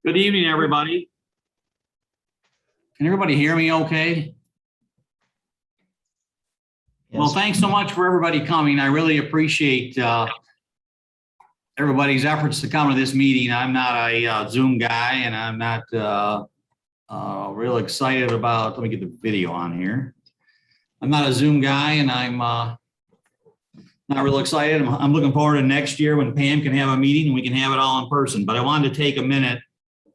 Good evening, everybody. Can everybody hear me okay? Well, thanks so much for everybody coming. I really appreciate everybody's efforts to come to this meeting. I'm not a Zoom guy, and I'm not real excited about, let me get the video on here. I'm not a Zoom guy, and I'm not real excited. I'm looking forward to next year when Pam can have a meeting and we can have it all in person. But I wanted to take a minute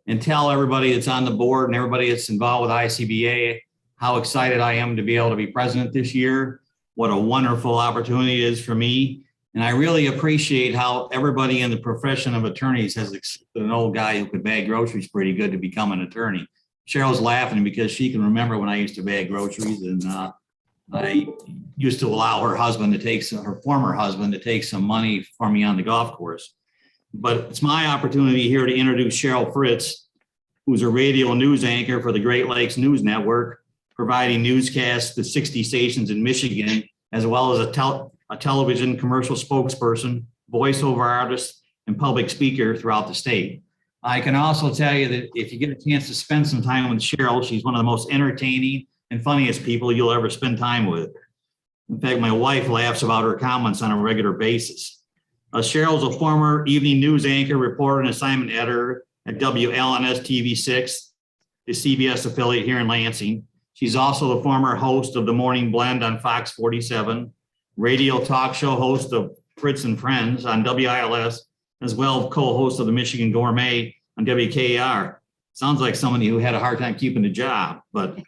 and tell everybody that's on the board and everybody that's involved with ICBA how excited I am to be able to be president this year. What a wonderful opportunity it is for me. And I really appreciate how everybody in the profession of attorneys has accepted an old guy who could bag groceries pretty good to become an attorney. Cheryl's laughing because she can remember when I used to bag groceries, and I used to allow her husband to take her former husband to take some money for me on the golf course. But it's my opportunity here to introduce Cheryl Fritze, who's a radio news anchor for the Great Lakes News Network, providing newscasts to 60 stations in Michigan, as well as a television commercial spokesperson, voiceover artist, and public speaker throughout the state. I can also tell you that if you get a chance to spend some time with Cheryl, she's one of the most entertaining and funniest people you'll ever spend time with. In fact, my wife laughs about her comments on a regular basis. Cheryl's a former evening news anchor, reporter, and assignment editor at WLNS TV6, the CBS affiliate here in Lansing. She's also the former host of the Morning Blend on Fox 47, radio talk show host of Fritz and Friends on WILS, as well as co-host of the Michigan Gourmet on WKAR. Sounds like somebody who had a hard time keeping a job, but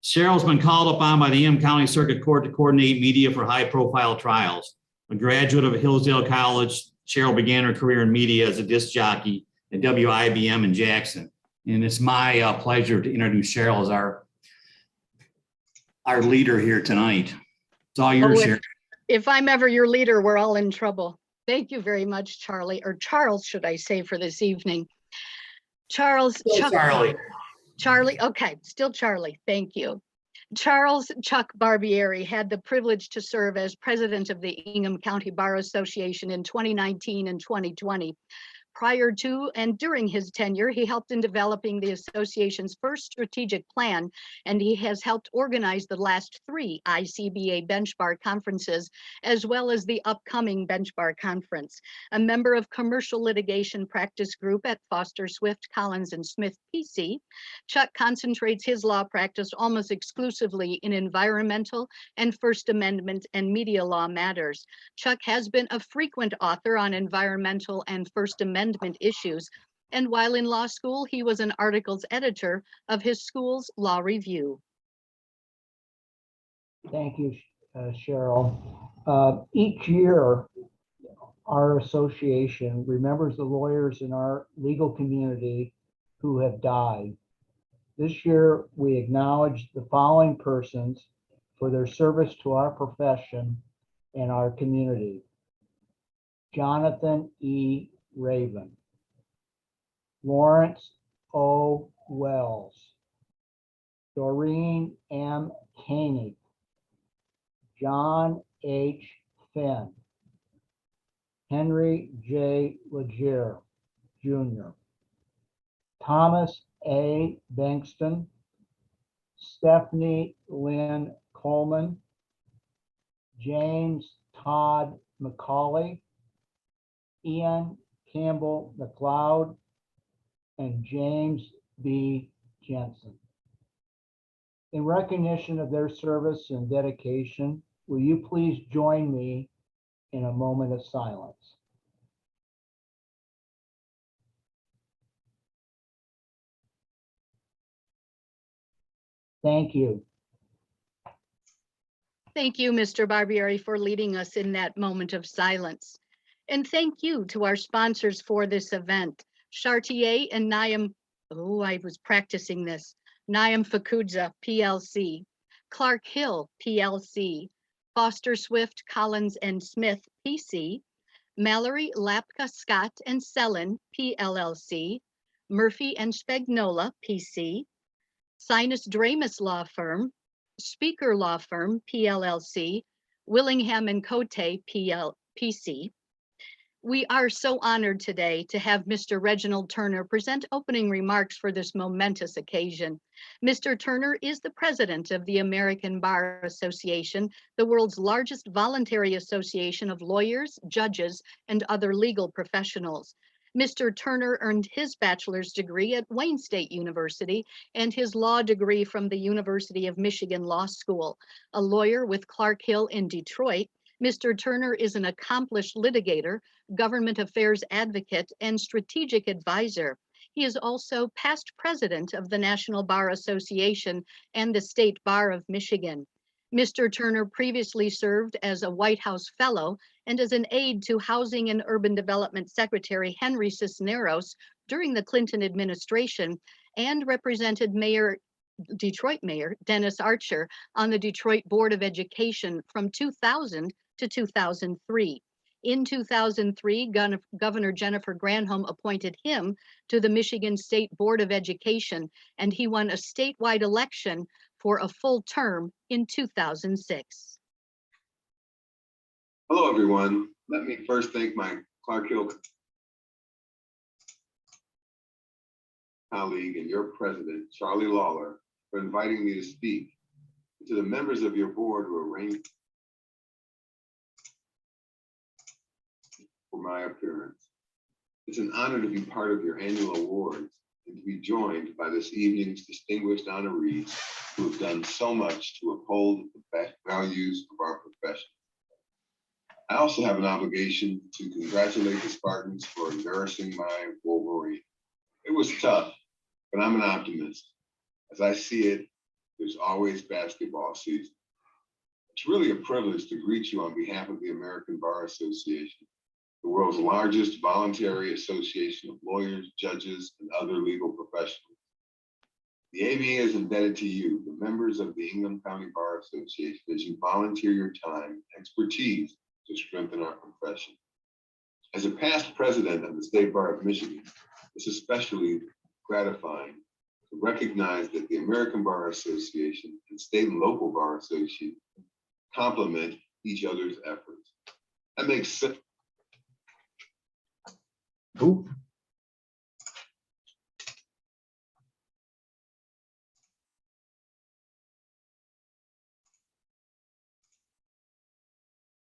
Cheryl's been called upon by the Ingham County Circuit Court to coordinate media for high-profile trials. A graduate of Hillsdale College, Cheryl began her career in media as a disc jockey at WIBM in Jackson. And it's my pleasure to introduce Cheryl as our leader here tonight. It's all yours, Cheryl. If I'm ever your leader, we're all in trouble. Thank you very much, Charlie, or Charles, should I say, for this evening. Charles. Charlie, okay, still Charlie, thank you. Charles Chuck Barbieri had the privilege to serve as president of the Ingham County Bar Association in 2019 and 2020. Prior to and during his tenure, he helped in developing the association's first strategic plan, and he has helped organize the last 3 ICBA bench bar conferences, as well as the upcoming bench bar conference. A member of commercial litigation practice group at Foster, Swift, Collins, and Smith PC, Chuck concentrates his law practice almost exclusively in environmental and First Amendment and media law matters. Chuck has been a frequent author on environmental and First Amendment issues, and while in law school, he was an articles editor of his school's law review. Thank you, Cheryl. Each year, our association remembers the lawyers in our legal community who have died. This year, we acknowledge the following persons for their service to our profession and our community. Jonathan E. Raven, Lawrence O. Wells, Doreen M. Koenig, John H. Finn, Henry J. Legier, Jr., Thomas A. Bankston, Stephanie Lynn Coleman, James Todd McCauley, Ian Campbell McLeod, and James B. Jensen. In recognition of their service and dedication, will you please join me in a moment of silence? Thank you. Thank you, Mr. Barbieri, for leading us in that moment of silence. And thank you to our sponsors for this event, Chartier and Niam, I was practicing this, Niam Fakudza, PLC, Clark Hill, PLC, Foster Swift, Collins and Smith, PC, Mallory Lapka Scott and Sellin, PLLC, Murphy and Spagnola, PC, Sinus Dramus Law Firm, Speaker Law Firm, PLLC, Willingham and Cote, PC, We are so honored today to have Mr. Reginald Turner present opening remarks for this momentous occasion. Mr. Turner is the president of the American Bar Association, the world's largest voluntary association of lawyers, judges, and other legal professionals. Mr. Turner earned his bachelor's degree at Wayne State University and his law degree from the University of Michigan Law School. A lawyer with Clark Hill in Detroit, Mr. Turner is an accomplished litigator, government affairs advocate, and strategic advisor. He is also past president of the National Bar Association and the State Bar of Michigan. Mr. Turner previously served as a White House Fellow and as an aide to Housing and Urban Development Secretary Henry Cisneros during the Clinton administration and represented Detroit Mayor Dennis Archer on the Detroit Board of Education from 2000 to 2003. In 2003, Governor Jennifer Granholm appointed him to the Michigan State Board of Education, and he won a statewide election for a full term in 2006. Hello, everyone. Let me first thank my Clark Hill colleague and your president, Charlie Lawler, for inviting me to speak. To the members of your board who arranged for my appearance. It's an honor to be part of your annual awards and to be joined by this evening's distinguished honorees who have done so much to uphold the values of our profession. I also have an obligation to congratulate the Spartans for embarrassing my Wolverine. It was tough, but I'm an optimist. As I see it, there's always basketball season. It's really a privilege to greet you on behalf of the American Bar Association, the world's largest voluntary association of lawyers, judges, and other legal professionals. The ABA is indebted to you, the members of the Ingham County Bar Association, as you volunteer your time and expertise to strengthen our profession. As a past president of the State Bar of Michigan, it's especially gratifying to recognize that the American Bar Association and state and local bar associations complement each other's efforts. That makes sense. Ooh.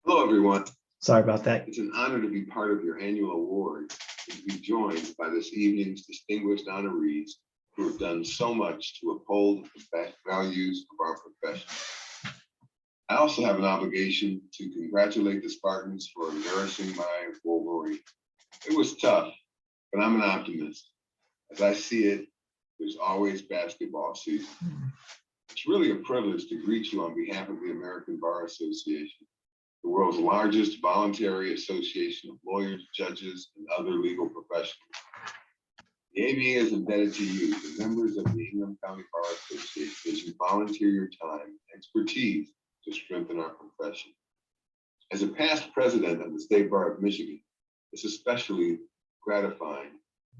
Hello, everyone. Sorry about that. It's an honor to be part of your annual award and to be joined by this evening's distinguished honorees who have done so much to uphold the values of our profession. I also have an obligation to congratulate the Spartans for embarrassing my Wolverine. It was tough, but I'm an optimist. As I see it, there's always basketball season. It's really a privilege to greet you on behalf of the American Bar Association, the world's largest voluntary association of lawyers, judges, and other legal professionals. The ABA is indebted to you, the members of the Ingham County Bar Association, as you volunteer your time and expertise to strengthen our profession. As a past president of the State Bar of Michigan, it's especially gratifying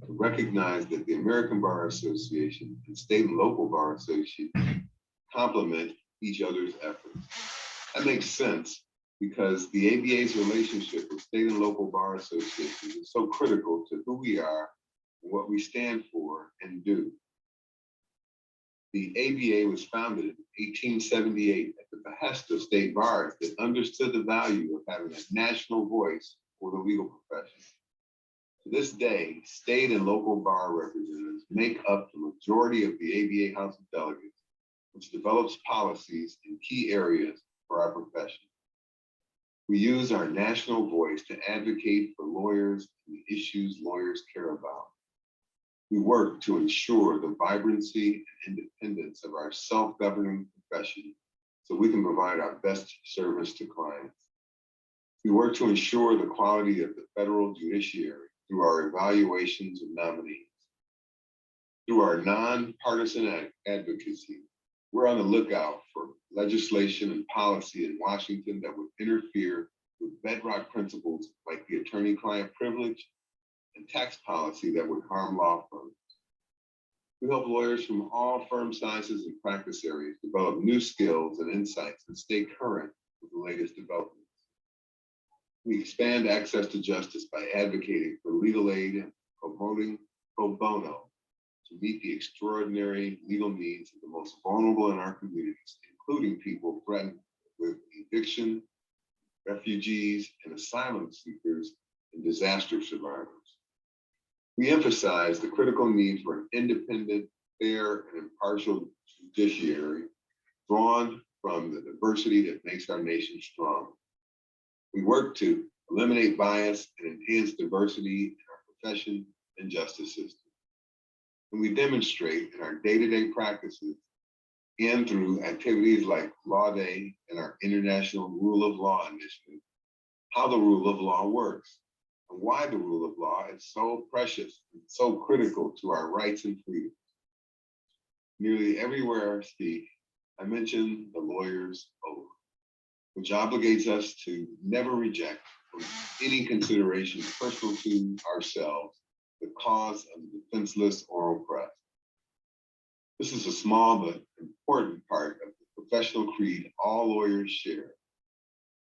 to recognize that the American Bar Association and state and local bar associations complement each other's efforts. That makes sense because the ABA's relationship with state and local bar associations is so critical to who we are and what we stand for and do. The ABA was founded in 1878 at the behest of state bars that understood the value of having a national voice for the legal profession. To this day, state and local bar representatives make up the majority of the ABA House of Delegates, which develops policies in key areas for our profession. We use our national voice to advocate for lawyers and the issues lawyers care about. We work to ensure the vibrancy and independence of our self-governing profession so we can provide our best service to clients. We work to ensure the quality of the federal judiciary through our evaluations of nominees. Through our nonpartisan advocacy, we're on the lookout for legislation and policy in Washington that would interfere with bedrock principles like the attorney-client privilege and tax policy that would harm law firms. We help lawyers from all firm sizes and practice areas develop new skills and insights and stay current with the latest developments. We expand access to justice by advocating for legal aid and promoting pro bono to meet the extraordinary legal needs of the most vulnerable in our communities, including people threatened with eviction, refugees, and asylum seekers, and disaster survivors. We emphasize the critical need for an independent, fair, and impartial judiciary drawn from the diversity that makes our nation strong. We work to eliminate bias and enhance diversity in our profession and justice system. And we demonstrate in our day-to-day practices and through activities like Law Day and our International Rule of Law Initiative, how the rule of law works and why the rule of law is so precious and so critical to our rights and freedoms. Nearly everywhere I speak, I mention the lawyer's oath, which obligates us to never reject from any consideration personal to ourselves the cause of the defenseless or oppressed. This is a small but important part of the professional creed all lawyers share,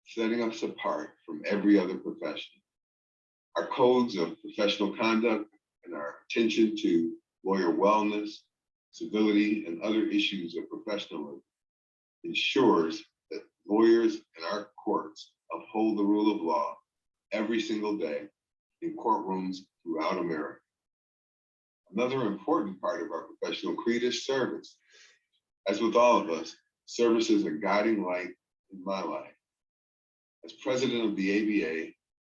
setting us apart from every other profession. Our codes of professional conduct and our attention to lawyer wellness, civility, and other issues of professionalism ensures that lawyers in our courts uphold the rule of law every single day in courtrooms throughout America. Another important part of our professional creed is service. As with all of us, service is a guiding light in my life. As president of the ABA,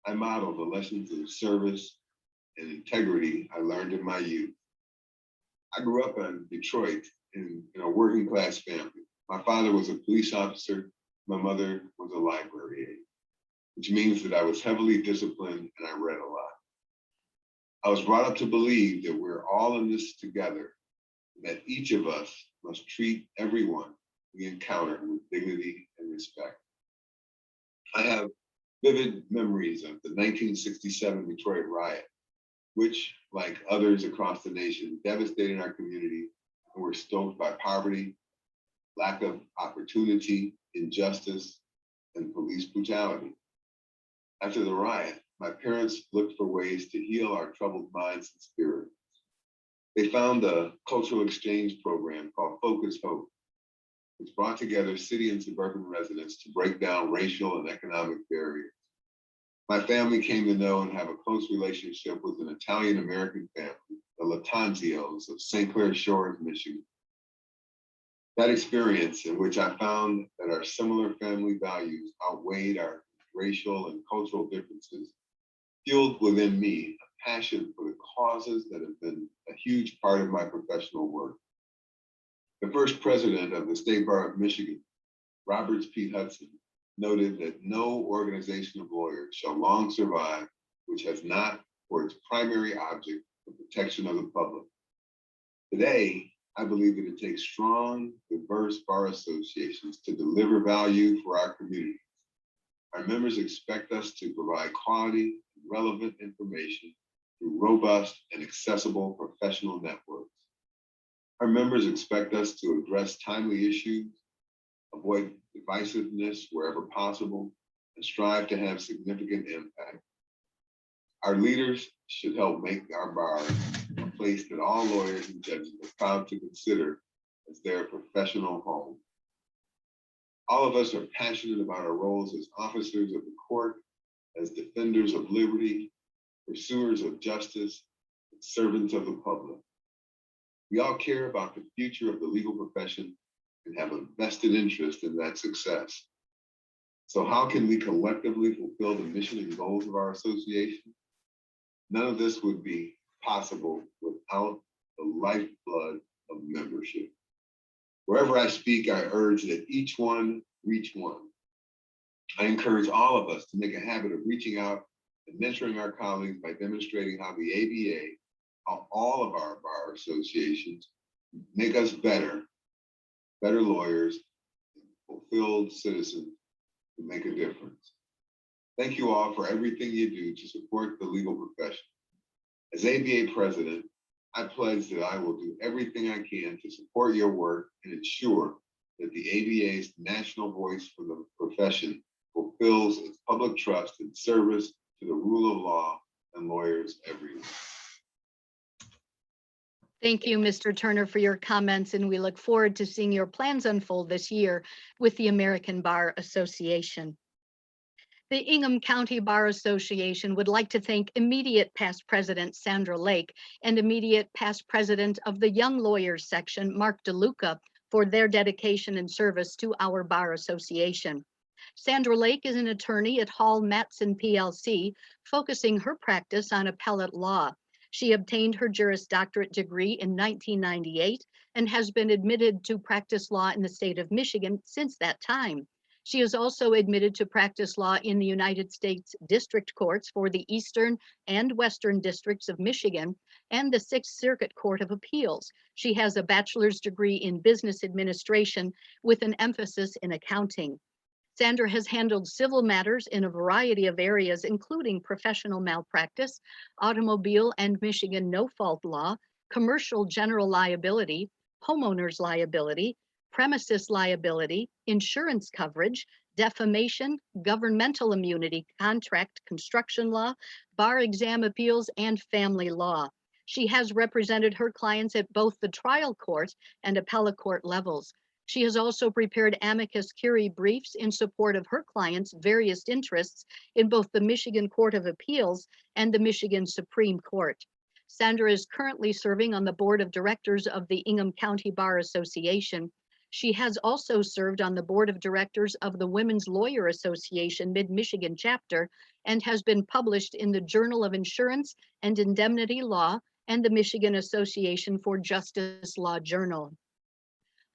I model the lessons of service and integrity I learned in my youth. I grew up in Detroit in a working class family. My father was a police officer. My mother was a library aide, which means that I was heavily disciplined and I read a lot. I was brought up to believe that we're all in this together, and that each of us must treat everyone we encounter with dignity and respect. I have vivid memories of the 1967 Detroit riot, which, like others across the nation, devastated our community and were stoked by poverty, lack of opportunity, injustice, and police brutality. After the riot, my parents looked for ways to heal our troubled minds and spirits. They found a cultural exchange program called Focus Hope, which brought together city and suburban residents to break down racial and economic barriers. My family came to know and have a close relationship with an Italian-American family, the Latanzios of St. Clair Shores, Michigan. That experience, in which I found that our similar family values outweighed our racial and cultural differences, fueled within me a passion for the causes that have been a huge part of my professional work. The first president of the State Bar of Michigan, Robert P. Hudson, noted that no organization of lawyers shall long survive which has not for its primary object the protection of the public. Today, I believe that it takes strong, diverse bar associations to deliver value for our communities. Our members expect us to provide quality and relevant information through robust and accessible professional networks. Our members expect us to address timely issues, avoid divisiveness wherever possible, and strive to have significant impact. Our leaders should help make our bar a place that all lawyers and judges are proud to consider as their professional home. All of us are passionate about our roles as officers of the court, as defenders of liberty, pursuers of justice, and servants of the public. We all care about the future of the legal profession and have a vested interest in that success. So how can we collectively fulfill the mission and goals of our association? None of this would be possible without the lifeblood of membership. Wherever I speak, I urge that each one reach one. I encourage all of us to make a habit of reaching out and mentoring our colleagues by demonstrating how the ABA, how all of our bar associations make us better lawyers, fulfilled citizens who make a difference. Thank you all for everything you do to support the legal profession. As ABA president, I pledge that I will do everything I can to support your work and ensure that the ABA's national voice for the profession fulfills its public trust in service to the rule of law and lawyers everywhere. Thank you, Mr. Turner, for your comments, and we look forward to seeing your plans unfold this year with the American Bar Association. The Ingham County Bar Association would like to thank immediate past president Sandra Lake and immediate past president of the Young Lawyers section, Mark DeLuca, for their dedication and service to our Bar Association. Sandra Lake is an attorney at Hall Mattson PLC, focusing her practice on appellate law. She obtained her Juris Doctorate degree in 1998 and has been admitted to practice law in the state of Michigan since that time. She is also admitted to practice law in the United States District Courts for the Eastern and Western Districts of Michigan and the Sixth Circuit Court of Appeals. She has a bachelor's degree in business administration with an emphasis in accounting. Sandra has handled civil matters in a variety of areas, including professional malpractice, automobile and Michigan no-fault law, commercial general liability, homeowners liability, premises liability, insurance coverage, defamation, governmental immunity, contract construction law, bar exam appeals, and family law. She has represented her clients at both the trial court and appellate court levels. She has also prepared amicus curiae briefs in support of her clients' various interests in both the Michigan Court of Appeals and the Michigan Supreme Court. Sandra is currently serving on the board of directors of the Ingham County Bar Association. She has also served on the board of directors of the Women's Lawyer Association Mid-Michigan chapter and has been published in the Journal of Insurance and Indemnity Law and the Michigan Association for Justice Law Journal.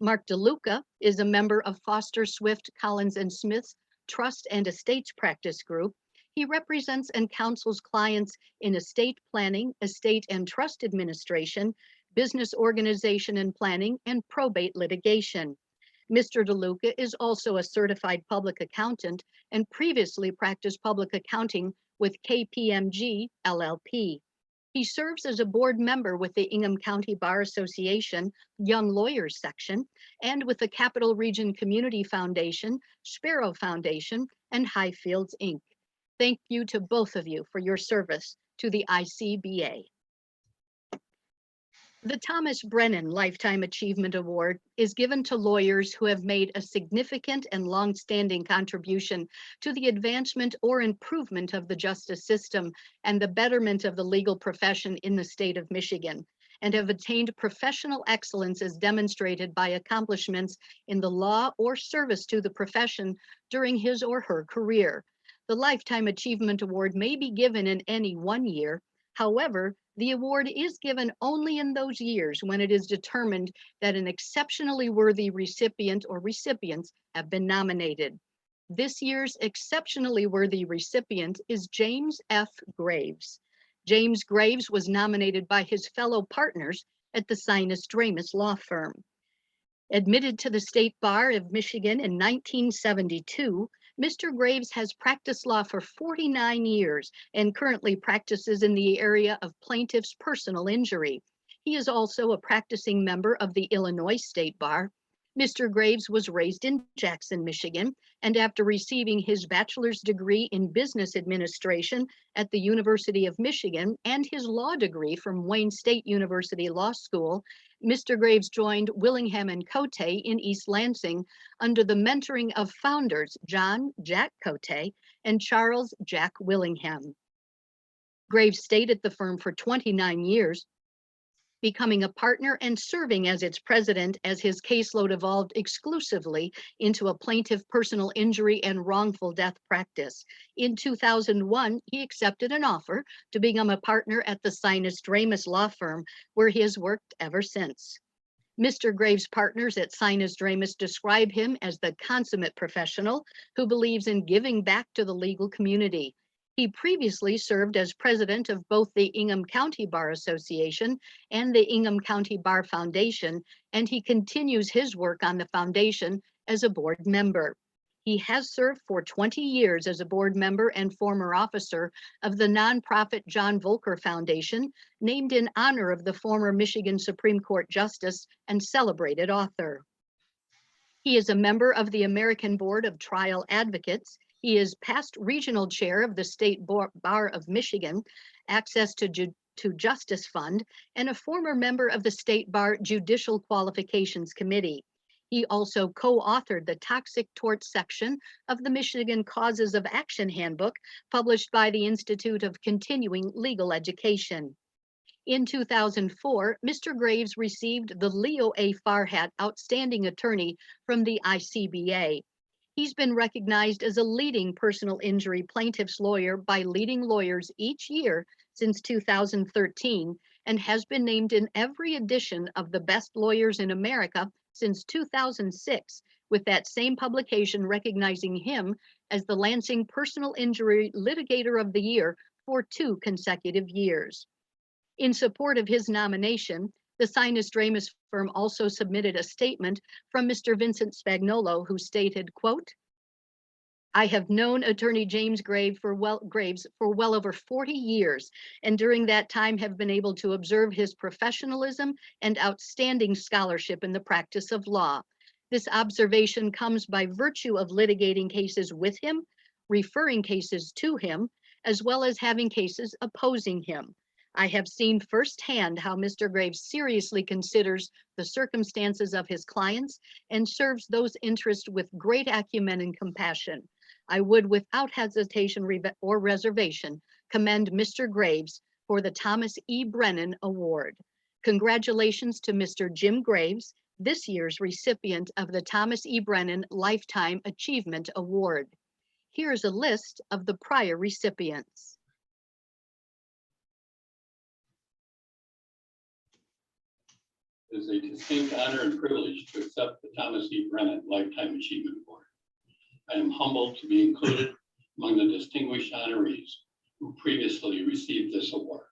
Mark DeLuca is a member of Foster Swift Collins and Smith's Trust and Estates Practice Group. He represents and counsels clients in estate planning, estate and trust administration, business organization and planning, and probate litigation. Mr. DeLuca is also a certified public accountant and previously practiced public accounting with KPMG LLP. He serves as a board member with the Ingham County Bar Association Young Lawyers section and with the Capital Region Community Foundation, Sparrow Foundation, and Highfields Inc. Thank you to both of you for your service to the ICBA. The Thomas Brennan Lifetime Achievement Award is given to lawyers who have made a significant and long-standing contribution to the advancement or improvement of the justice system and the betterment of the legal profession in the state of Michigan, and have attained professional excellence as demonstrated by accomplishments in the law or service to the profession during his or her career. The Lifetime Achievement Award may be given in any one year. However, the award is given only in those years when it is determined that an exceptionally worthy recipient or recipients have been nominated. This year's exceptionally worthy recipient is James F. Graves. James Graves was nominated by his fellow partners at the Sinus Dramus law firm. Admitted to the State Bar of Michigan in 1972, Mr. Graves has practiced law for 49 years and currently practices in the area of plaintiff's personal injury. He is also a practicing member of the Illinois State Bar. Mr. Graves was raised in Jackson, Michigan, and after receiving his bachelor's degree in business administration at the University of Michigan and his law degree from Wayne State University Law School, Mr. Graves joined Willingham & Cote in East Lansing under the mentoring of founders John Jack Cote and Charles Jack Willingham. Graves stayed at the firm for 29 years, becoming a partner and serving as its president as his caseload evolved exclusively into a plaintiff personal injury and wrongful death practice. In 2001, he accepted an offer to become a partner at the Sinus Dramus law firm, where he has worked ever since. Mr. Graves' partners at Sinus Dramus describe him as the consummate professional who believes in giving back to the legal community. He previously served as president of both the Ingham County Bar Association and the Ingham County Bar Foundation, and he continues his work on the foundation as a board member. He has served for 20 years as a board member and former officer of the nonprofit John Volker Foundation, named in honor of the former Michigan Supreme Court Justice and celebrated author. He is a member of the American Board of Trial Advocates. He is past regional chair of the State Bar of Michigan, Access to Justice Fund, and a former member of the State Bar Judicial Qualifications Committee. He also co-authored the Toxic Tort section of the Michigan Causes of Action Handbook, published by the Institute of Continuing Legal Education. In 2004, Mr. Graves received the Leo A. Farhat Outstanding Attorney from the ICBA. He's been recognized as a leading personal injury plaintiff's lawyer by leading lawyers each year since 2013 and has been named in every edition of the Best Lawyers in America since 2006, with that same publication recognizing him as the Lansing Personal Injury Litigator of the Year for 2 consecutive years. In support of his nomination, the Sinus Dramus firm also submitted a statement from Mr. Vincent Spagnolo, who stated, quote, "I have known Attorney James Graves for well over 40 years, and during that time have been able to observe his professionalism and outstanding scholarship in the practice of law. This observation comes by virtue of litigating cases with him, referring cases to him, as well as having cases opposing him. I have seen firsthand how Mr. Graves seriously considers the circumstances of his clients and serves those interests with great acumen and compassion. I would, without hesitation or reservation, commend Mr. Graves for the Thomas E. Brennan Award. Congratulations to Mr. Jim Graves, this year's recipient of the Thomas E. Brennan Lifetime Achievement Award. Here's a list of the prior recipients. It is a distinct honor and privilege to accept the Thomas E. Brennan Lifetime Achievement Award. I am humbled to be included among the distinguished honorees who previously received this award.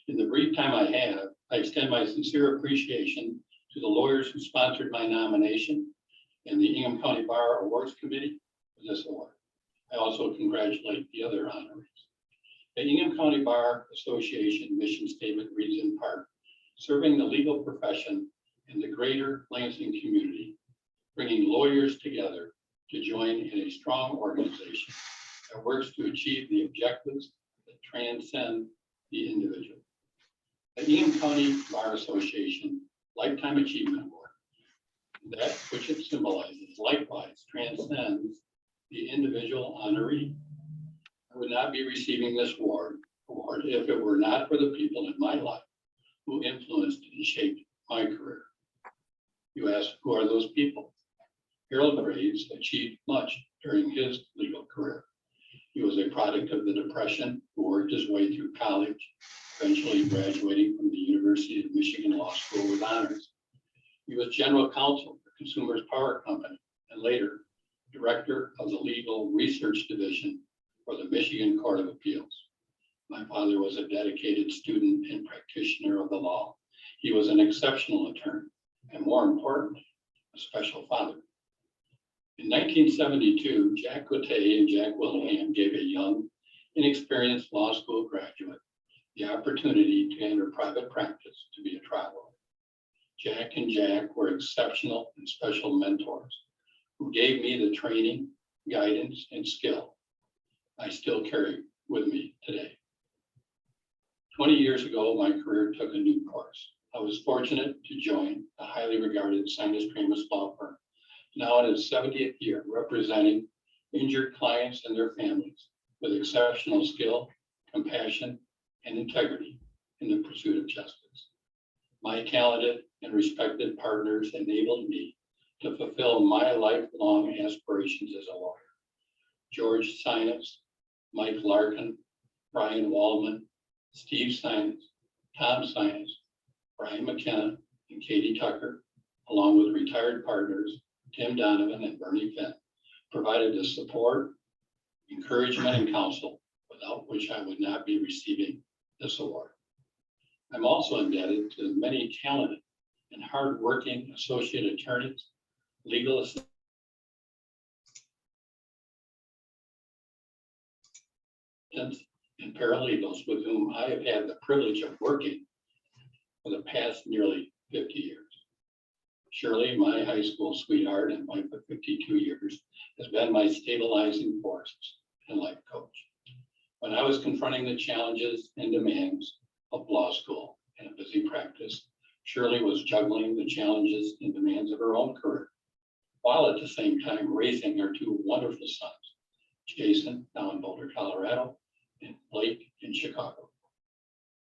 In the brief time I have, I extend my sincere appreciation to the lawyers who sponsored my nomination and the Ingham County Bar Awards Committee for this award. I also congratulate the other honorees. The Ingham County Bar Association mission statement reads in part, serving the legal profession and the greater Lansing community, bringing lawyers together to join in a strong organization that works to achieve the objectives that transcend the individual. The Ingham County Bar Association Lifetime Achievement Award, that which it symbolizes, likewise transcends the individual honoree. I would not be receiving this award if it were not for the people in my life who influenced and shaped my career. You ask, who are those people? Harold Graves achieved much during his legal career. He was a product of the Depression who worked his way through college, eventually graduating from the University of Michigan Law School with honors. He was general counsel for Consumers Power Company and later director of the Legal Research Division for the Michigan Court of Appeals. My father was a dedicated student and practitioner of the law. He was an exceptional attorney and, more importantly, a special father. In 1972, Jack Cote and Jack Willingham gave a young, inexperienced law school graduate the opportunity to enter private practice to be a trial lawyer. Jack and Jack were exceptional and special mentors who gave me the training, guidance, and skill I still carry with me today. 20 years ago, my career took a new course. I was fortunate to join a highly regarded Sinus Dramus law firm, now in its 70th year, representing injured clients and their families with exceptional skill, compassion, and integrity in the pursuit of justice. My talented and respected partners enabled me to fulfill my lifelong aspirations as a lawyer. George Sinus, Mike Larkin, Brian Waldman, Steve Sinus, Tom Sinus, Brian McKenna, and Katie Tucker, along with retired partners Tim Donovan and Bernie Finn, provided the support, encouragement, and counsel without which I would not be receiving this award. I'm also indebted to the many talented and hardworking associate attorneys, legal assistants, and paralegals with whom I have had the privilege of working for the past nearly 50 years. Shirley, my high school sweetheart and wife of 52 years, has been my stabilizing force and life coach. When I was confronting the challenges and demands of law school and a busy practice, Shirley was juggling the challenges and demands of her own career, while at the same time raising her two wonderful sons, Jason, now in Boulder, Colorado, and Blake in Chicago.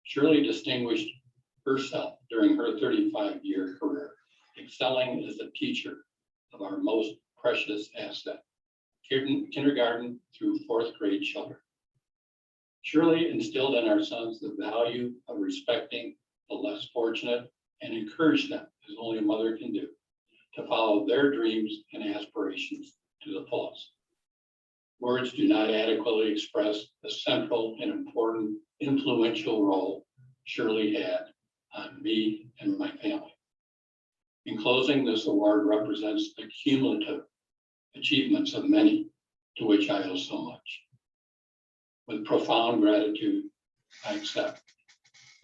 Shirley distinguished herself during her 35-year career, excelling as a teacher of our most precious asset, kindergarten through fourth grade children. Shirley instilled in our sons the value of respecting the less fortunate and encouraged them, as only a mother can do, to follow their dreams and aspirations to the fullest. Words do not adequately express the central and important influential role Shirley had on me and my family. In closing, this award represents the cumulative achievements of many to which I owe so much. With profound gratitude, I accept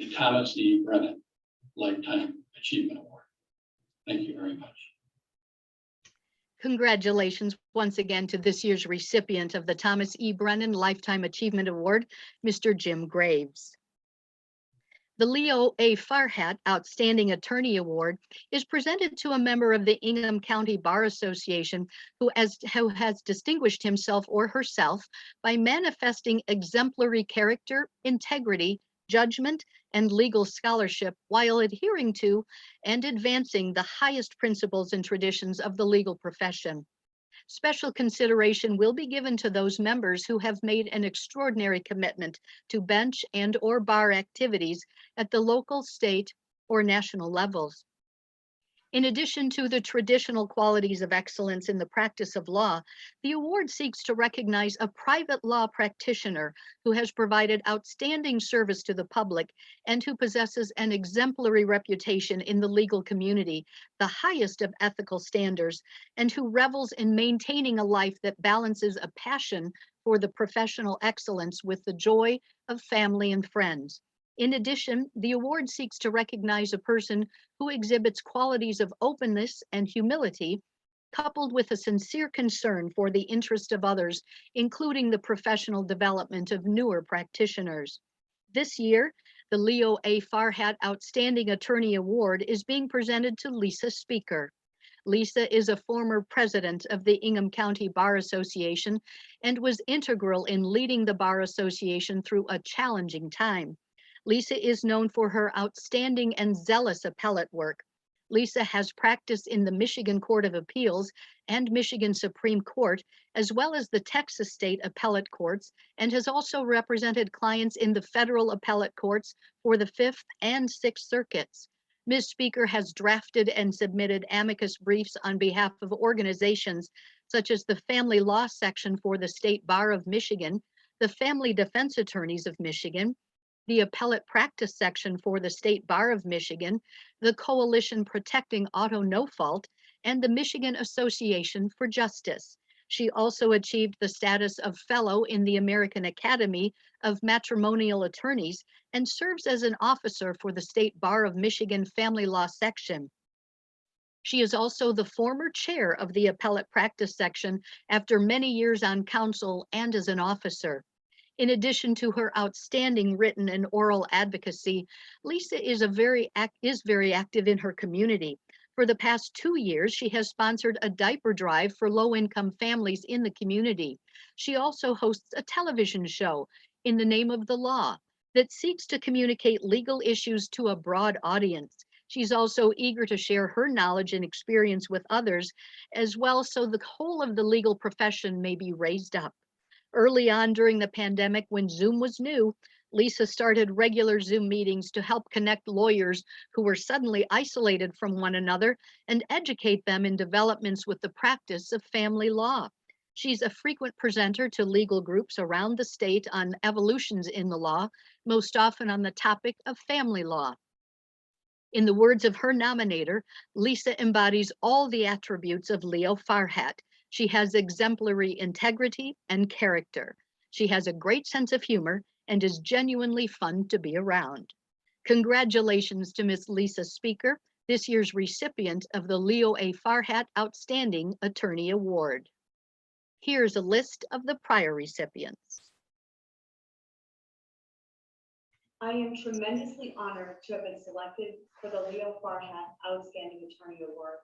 the Thomas E. Brennan Lifetime Achievement Award. Thank you very much. Congratulations once again to this year's recipient of the Thomas E. Brennan Lifetime Achievement Award, Mr. Jim Graves. The Leo A. Farhat Outstanding Attorney Award is presented to a member of the Ingham County Bar Association who has distinguished himself or herself by manifesting exemplary character, integrity, judgment, and legal scholarship while adhering to and advancing the highest principles and traditions of the legal profession. Special consideration will be given to those members who have made an extraordinary commitment to bench and/or bar activities at the local, state, or national levels. In addition to the traditional qualities of excellence in the practice of law, the award seeks to recognize a private law practitioner who has provided outstanding service to the public and who possesses an exemplary reputation in the legal community, the highest of ethical standards, and who revels in maintaining a life that balances a passion for the professional excellence with the joy of family and friends. In addition, the award seeks to recognize a person who exhibits qualities of openness and humility, coupled with a sincere concern for the interest of others, including the professional development of newer practitioners. This year, the Leo A. Farhat Outstanding Attorney Award is being presented to Liisa Speaker. Liisa is a former president of the Ingham County Bar Association and was integral in leading the Bar Association through a challenging time. Liisa is known for her outstanding and zealous appellate work. Liisa has practiced in the Michigan Court of Appeals and Michigan Supreme Court, as well as the Texas State Appellate Courts, and has also represented clients in the federal appellate courts for the Fifth and Sixth Circuits. Ms. Speaker has drafted and submitted amicus briefs on behalf of organizations such as the Family Law Section for the State Bar of Michigan, the Family Defense Attorneys of Michigan, the Appellate Practice Section for the State Bar of Michigan, the Coalition Protecting Auto No Fault, and the Michigan Association for Justice. She also achieved the status of Fellow in the American Academy of Matrimonial Attorneys and serves as an officer for the State Bar of Michigan Family Law Section. She is also the former chair of the Appellate Practice Section after many years on council and as an officer. In addition to her outstanding written and oral advocacy, Liisa is very active in her community. For the past 2 years, she has sponsored a diaper drive for low-income families in the community. She also hosts a television show, In the Name of the Law, that seeks to communicate legal issues to a broad audience. She's also eager to share her knowledge and experience with others as well, so the whole of the legal profession may be raised up. Early on during the pandemic, when Zoom was new, Liisa started regular Zoom meetings to help connect lawyers who were suddenly isolated from one another and educate them in developments with the practice of family law. She's a frequent presenter to legal groups around the state on evolutions in the law, most often on the topic of family law. In the words of her nominator, Liisa embodies all the attributes of Leo Farhat. She has exemplary integrity and character. She has a great sense of humor and is genuinely fun to be around. Congratulations to Ms. Liisa Speaker this year's recipient of the Leo A. Farhat Outstanding Attorney Award. Here's a list of the prior recipients. I am tremendously honored to have been selected for the Leo Farhat Outstanding Attorney Award.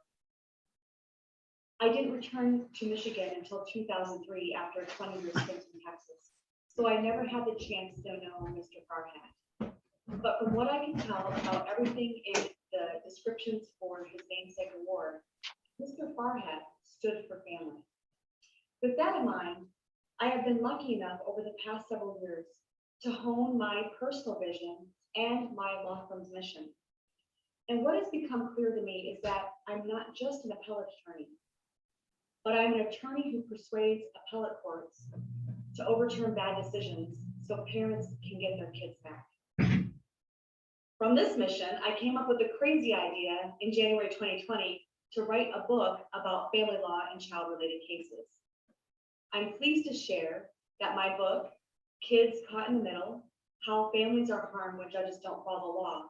I didn't return to Michigan until 2003 after a 20-year stint in Texas, so I never had the chance to know Mr. Farhat. But from what I can tell about everything in the descriptions for his namesake award, Mr. Farhat stood for family. With that in mind, I have been lucky enough over the past several years to hone my personal vision and my law firm's mission. And what has become clear to me is that I'm not just an appellate attorney, but I'm an attorney who persuades appellate courts to overturn bad decisions so parents can get their kids back. From this mission, I came up with a crazy idea in January 2020 to write a book about family law and child-related cases. I'm pleased to share that my book, Kids Caught in the Middle, How Families Are Harmed When Judges Don't Follow the Law,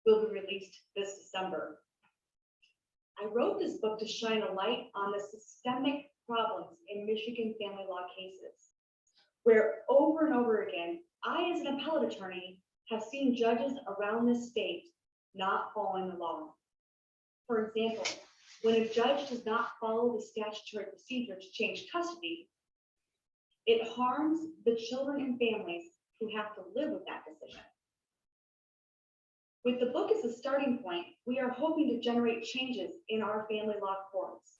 will be released this December. I wrote this book to shine a light on the systemic problems in Michigan family law cases, where over and over again, I, as an appellate attorney, have seen judges around the state not following the law. For example, when a judge does not follow the statutory procedure to change custody, it harms the children and families who have to live with that decision. With the book as a starting point, we are hoping to generate changes in our family law courts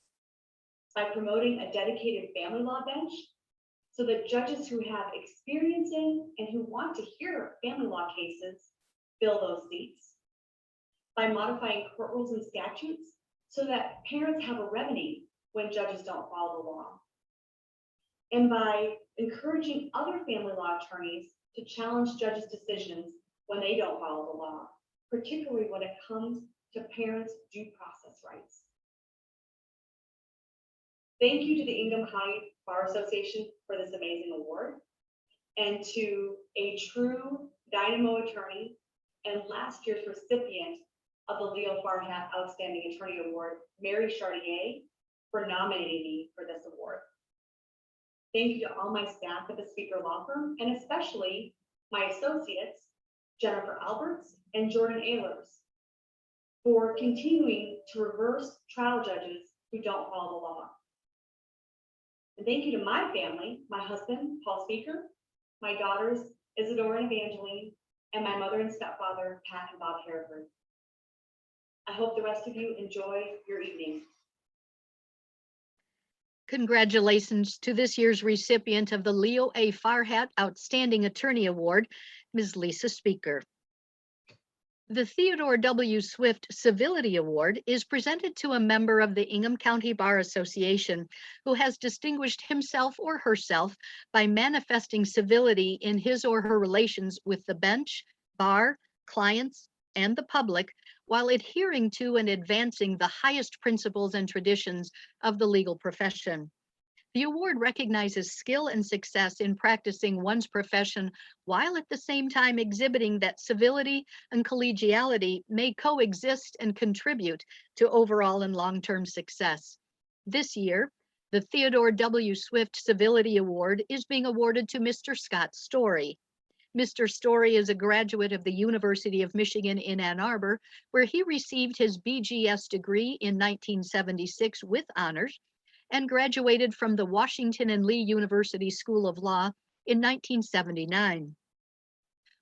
by promoting a dedicated family law bench so that judges who have experience in and who want to hear family law cases fill those seats, by modifying court rules and statutes so that parents have a remedy when judges don't follow the law, and by encouraging other family law attorneys to challenge judges' decisions when they don't follow the law, particularly when it comes to parents' due process rights. Thank you to the Ingham County Bar Association for this amazing award, and to a true dynamo attorney and last year's recipient of the Leo Farhat Outstanding Attorney Award, Mary Chartier, for nominating me for this award. Thank you to all my staff at the Speaker Law Firm, and especially my associates, Jennifer Alberts and Jordan Ehlers, for continuing to reverse trial judges who don't follow the law. And thank you to my family, my husband, Paul Speaker, my daughters, Isadora and Evangeline, and my mother and stepfather, Pat and Bob Hereford. I hope the rest of you enjoy your evening. Congratulations to this year's recipient of the Leo A. Farhat Outstanding Attorney Award, Ms. Liisa Speaker. The Theodore W. Swift Civility Award is presented to a member of the Ingham County Bar Association who has distinguished himself or herself by manifesting civility in his or her relations with the bench, bar, clients, and the public, while adhering to and advancing the highest principles and traditions of the legal profession. The award recognizes skill and success in practicing one's profession while at the same time exhibiting that civility and collegiality may coexist and contribute to overall and long-term success. This year, the Theodore W. Swift Civility Award is being awarded to Mr. Scott Storey. Mr. Storey is a graduate of the University of Michigan in Ann Arbor, where he received his BGS degree in 1976 with honors and graduated from the Washington and Lee University School of Law in 1979.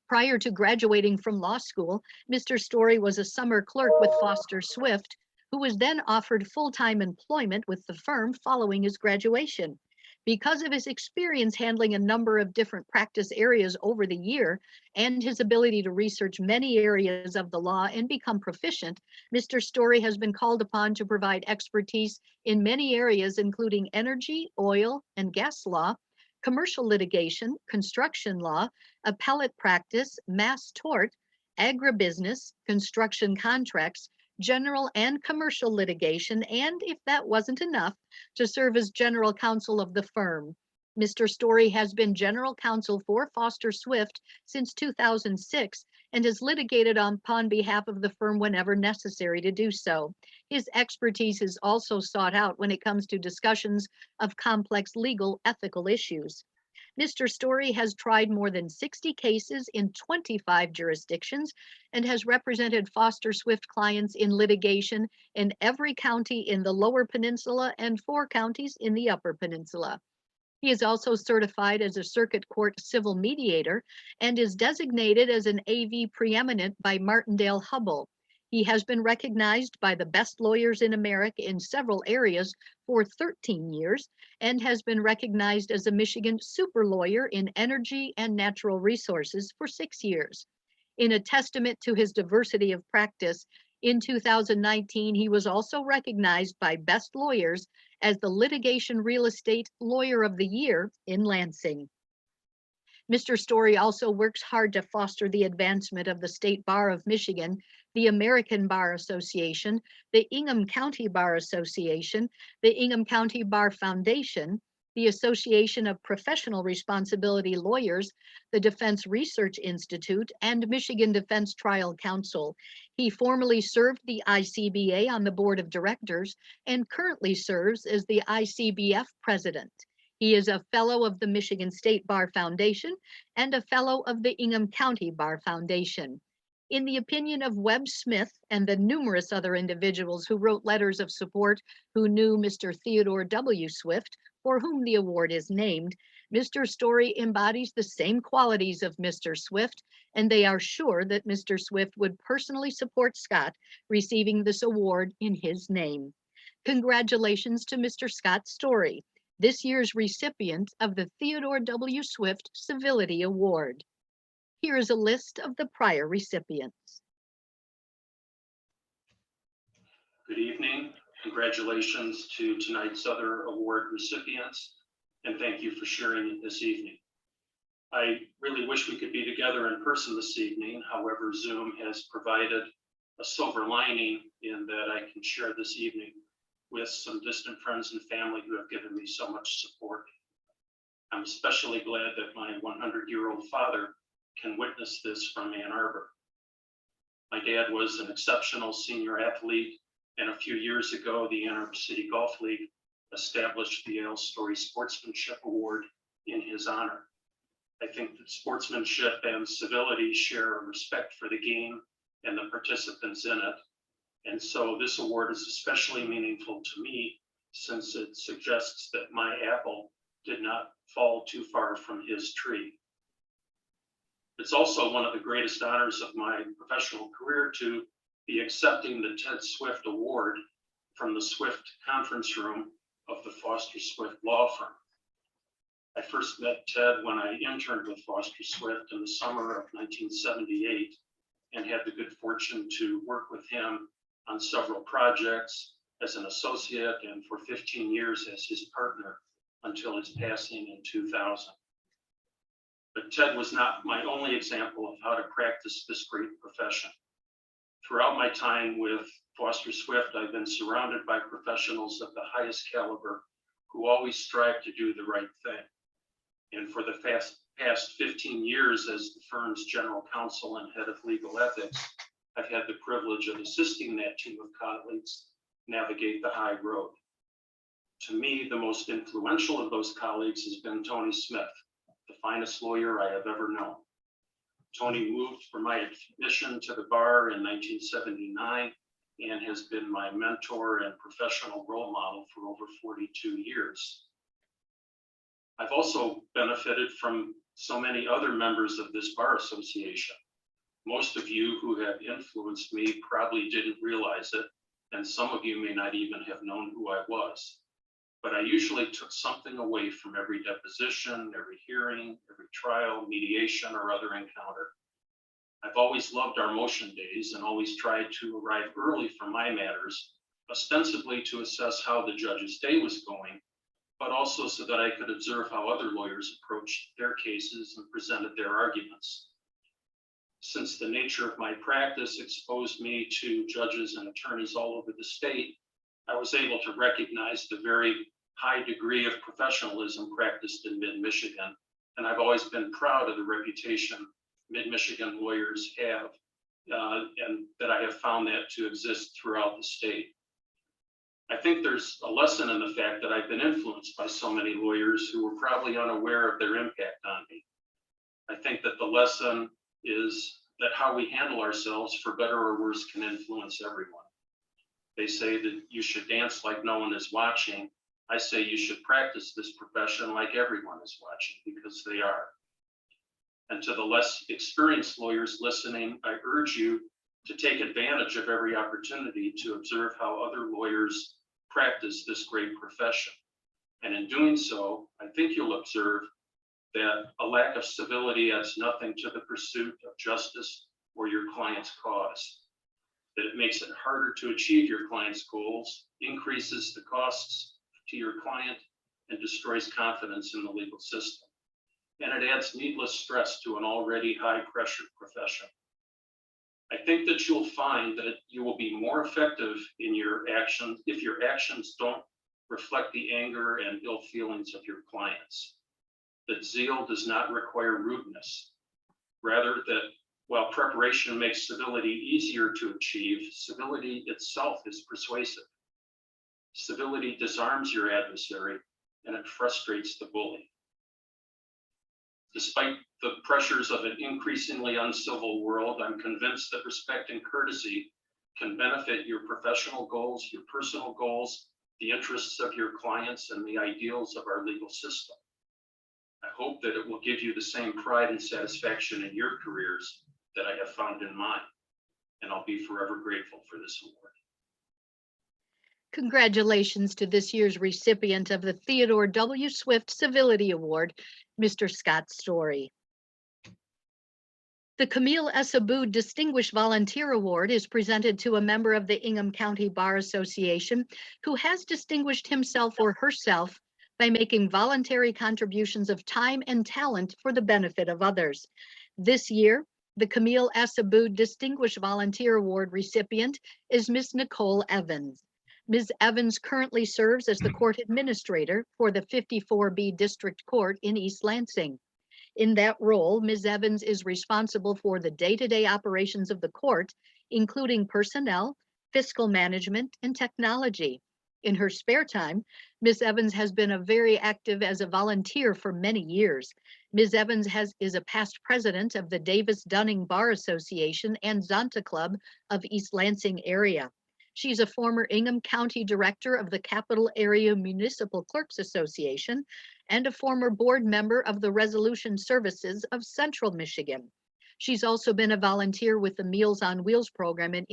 Prior to graduating from law school, Mr. Storey was a summer clerk with Foster Swift, who was then offered full-time employment with the firm following his graduation. Because of his experience handling a number of different practice areas over the year and his ability to research many areas of the law and become proficient, Mr. Storey has been called upon to provide expertise in many areas, including energy, oil, and gas law, commercial litigation, construction law, appellate practice, mass tort, agribusiness, construction contracts, general and commercial litigation, and if that wasn't enough, to serve as general counsel of the firm. Mr. Storey has been general counsel for Foster Swift since 2006 and has litigated upon behalf of the firm whenever necessary to do so. His expertise is also sought out when it comes to discussions of complex legal ethical issues. Mr. Storey has tried more than 60 cases in 25 jurisdictions and has represented Foster Swift clients in litigation in every county in the Lower Peninsula and 4 counties in the Upper Peninsula. He is also certified as a circuit court civil mediator and is designated as an AV preeminent by Martindale-Hubbell. He has been recognized by the best lawyers in America in several areas for 13 years and has been recognized as a Michigan super lawyer in energy and natural resources for 6 years. In a testament to his diversity of practice, in 2019, he was also recognized by Best Lawyers as the Litigation Real Estate Lawyer of the Year in Lansing. Mr. Storey also works hard to foster the advancement of the State Bar of Michigan, the American Bar Association, the Ingham County Bar Association, the Ingham County Bar Foundation, the Association of Professional Responsibility Lawyers, the Defense Research Institute, and Michigan Defense Trial Council. He formerly served the ICBA on the board of directors and currently serves as the ICBF president. He is a fellow of the Michigan State Bar Foundation and a fellow of the Ingham County Bar Foundation. In the opinion of Webb Smith and the numerous other individuals who wrote letters of support who knew Mr. Theodore W. Swift, for whom the award is named, Mr. Storey embodies the same qualities of Mr. Swift, and they are sure that Mr. Swift would personally support Scott receiving this award in his name. Congratulations to Mr. Scott Storey, this year's recipient of the Theodore W. Swift Civility Award. Here is a list of the prior recipients. Good evening. Congratulations to tonight's other award recipients, and thank you for sharing it this evening. I really wish we could be together in person this evening. However, Zoom has provided a silver lining in that I can share this evening with some distant friends and family who have given me so much support. I'm especially glad that my 100-year-old father can witness this from Ann Arbor. My dad was an exceptional senior athlete, and a few years ago, the Ann Arbor City Golf League established the L. Storey Sportsmanship Award in his honor. I think that sportsmanship and civility share a respect for the game and the participants in it. And so this award is especially meaningful to me since it suggests that my apple did not fall too far from his tree. It's also one of the greatest honors of my professional career to be accepting the Ted Swift Award from the Swift conference room of the Foster Swift Law Firm. I first met Ted when I interned with Foster Swift in the summer of 1978 and had the good fortune to work with him on several projects as an associate and for 15 years as his partner until his passing in 2000. But Ted was not my only example of how to practice this great profession. Throughout my time with Foster Swift, I've been surrounded by professionals of the highest caliber who always strive to do the right thing. And for the past 15 years as the firm's general counsel and head of legal ethics, I've had the privilege of assisting that team of colleagues navigate the high road. To me, the most influential of those colleagues has been Tony Smith, the finest lawyer I have ever known. Tony moved for my admission to the bar in 1979 and has been my mentor and professional role model for over 42 years. I've also benefited from so many other members of this bar association. Most of you who have influenced me probably didn't realize it, and some of you may not even have known who I was. But I usually took something away from every deposition, every hearing, every trial, mediation, or other encounter. I've always loved our motion days and always tried to arrive early for my matters, ostensibly to assess how the judge's day was going, but also so that I could observe how other lawyers approached their cases and presented their arguments. Since the nature of my practice exposed me to judges and attorneys all over the state, I was able to recognize the very high degree of professionalism practiced in mid-Michigan. And I've always been proud of the reputation mid-Michigan lawyers have, and that I have found that to exist throughout the state. I think there's a lesson in the fact that I've been influenced by so many lawyers who were probably unaware of their impact on me. I think that the lesson is that how we handle ourselves, for better or worse, can influence everyone. They say that you should dance like no one is watching. I say you should practice this profession like everyone is watching, because they are. And to the less experienced lawyers listening, I urge you to take advantage of every opportunity to observe how other lawyers practice this great profession. And in doing so, I think you'll observe that a lack of civility adds nothing to the pursuit of justice or your client's cause, that it makes it harder to achieve your client's goals, increases the costs to your client, and destroys confidence in the legal system. And it adds needless stress to an already high-pressure profession. I think that you'll find that you will be more effective in your actions if your actions don't reflect the anger and ill feelings of your clients. That zeal does not require rudeness. Rather, that while preparation makes civility easier to achieve, civility itself is persuasive. Civility disarms your adversary and it frustrates the bully. Despite the pressures of an increasingly uncivil world, I'm convinced that respect and courtesy can benefit your professional goals, your personal goals, the interests of your clients, and the ideals of our legal system. I hope that it will give you the same pride and satisfaction in your careers that I have found in mine, and I'll be forever grateful for this award. Congratulations to this year's recipient of the Theodore W. Swift Civility Award, Mr. Scott Storey. The Camille S. Abood Distinguished Volunteer Award is presented to a member of the Ingham County Bar Association who has distinguished himself or herself by making voluntary contributions of time and talent for the benefit of others. This year, the Camille S. Abood Distinguished Volunteer Award recipient is Ms. Nicole Evans. Ms. Evans currently serves as the court administrator for the 54B District Court in East Lansing. In that role, Ms. Evans is responsible for the day-to-day operations of the court, including personnel, fiscal management, and technology. In her spare time, Ms. Evans has been very active as a volunteer for many years. Ms. Evans is a past president of the Davis-Dunning Bar Association and Zonta Club of East Lansing area. She's a former Ingham County director of the Capital Area Municipal Clerks Association and a former board member of the Resolution Services of Central Michigan. She's also been a volunteer with the Meals on Wheels program in